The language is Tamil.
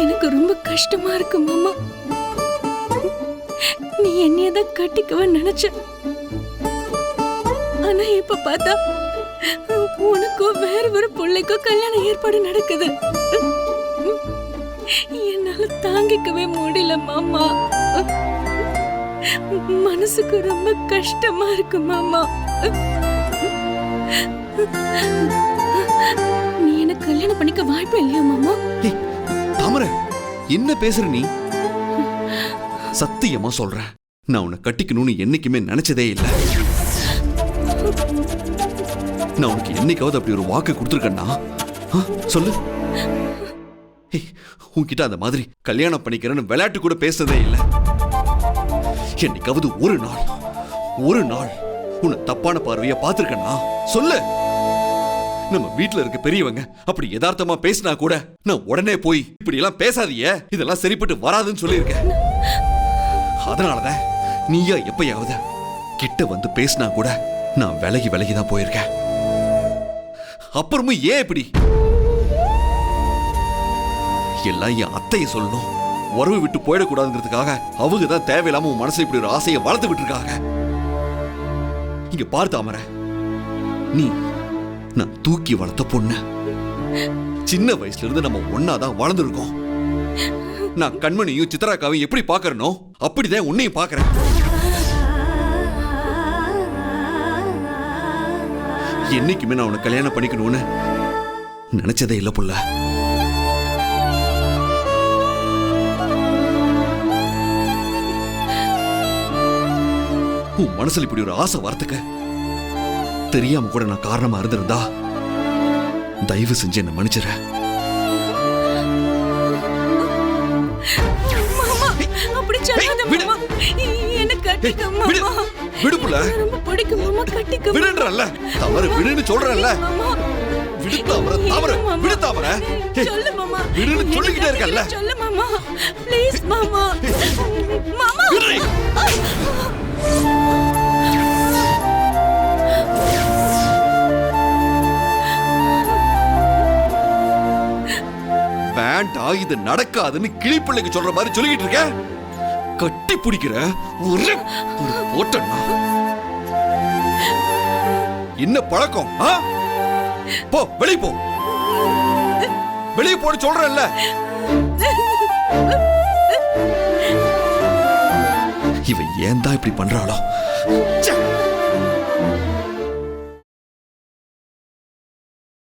எனக்கு ரொம்ப கஷ்டமா இருக்கு மாமா. நீ என்னையதான் கட்டிக்குவ நினைச்ச, ஆனா இப்ப பார்த்தா உனக்கோ வேற ஒரு பிள்ளைக்கோ கல்யாண ஏற்பாடு நடக்குது. என்னால தாங்கிக்கவே முடியல மாமா. மனசுக்கு ரொம்ப கஷ்டமா இருக்கு மாமா. நீ என்ன கல்யாணம் பண்ணிக்க வாய்ப்பு இல்லையா மாமா? தாமரை, என்ன பேசுற நீ? சத்தியமா சொல்றேன், நான் உன்னை கட்டிக்கணும்னு என்னைக்குமே நினைச்சதே இல்லை. நான் உனக்கு என்னைக்காவது அப்படி ஒரு வாக்கு கொடுத்துருக்கேன்னா சொல்லு. உன்கிட்ட அந்த மாதிரி கல்யாணம் பண்ணிக்கிறேன்னு விளையாட்டு கூட பேசுறதே இல்லை. என்னைக்காவது ஒரு நாள் உன்னை தப்பான பார்வைய பார்த்திருக்கேன்னா சொல்லு. நம்ம வீட்டுல இருக்க பெரியவங்க அப்படி யதார்த்தமா பேசினா கூட நான் உடனே போய் இப்படி எல்லாம் பேசாதீங்க, இதெல்லாம் சரிப்பட்டு வராதுன்னு சொல்லியிருக்கேன். அதனாலதான் நீயா எப்பயாவது கிட்ட வந்து பேசினா கூட நான் விலகிதான் போயிருக்கேன். அப்புறமும் ஏன் இப்படி எல்லாம் என் அத்தையை சொல்லணும், உறவு விட்டு போயிடக்கூடாதுங்கிறதுக்காக அவங்க தான் தேவையில்லாம உன் மனசை இப்படி ஒரு ஆசையை வளர்த்து விட்டுருக்காங்க. இங்க பாரு தாமரை, நீ நான் தூக்கி வளர்த்த பொண்ணு. சின்ன வயசுல இருந்து நம்ம ஒன்னாதான் வளர்ந்துருக்கோம். நான் கண்மணியும் சித்ராக்காவையும் எப்படி பாக்குறனோ அப்படிதான் உன்னையும் பாக்குறேன். என்னைக்குமே நான் உன்னை கல்யாணம் பண்ணிக்கணும்னு நினைச்சதே இல்ல புள்ள. உன் மனசுல இப்படி ஒரு ஆசை வரத்துக்கு தெரியாம கூட நான் காரணமா இருந்திருந்தா தயவு செஞ்சு என்ன மன்னிச்சிட. அப்படி சொல்லாத மாமா. என்ன கட்டிக்க மாமா. விடு புள்ள. ரொம்ப பிடிக்கும் மாமா, கட்டிக்க. விடுன்றல்ல. தவறு விடுன்னு சொல்றல்ல. விடு தாமரை, தாமரை, விடு தாமரை. சொல்லு மாமா. விடுன்னு சொல்லிக்கிட்டே இருக்கல்ல. சொல்லு மாமா. ப்ளீஸ் மாமா. மாமா. வேண்டாம், இது நடக்காதுன்னு கிளிப்பிள்ளைக்கு சொல்ற மாதிரி சொல்லிக்கிட்டு இருக்க. கட்டி பிடிக்கிற ஒரு போட்டா என்ன பழக்கம்? போ, வெளியே போ. வெளியே போன்னு சொல்றேன்ல. இவன் ஏன் தான் இப்படி பண்றாளோ?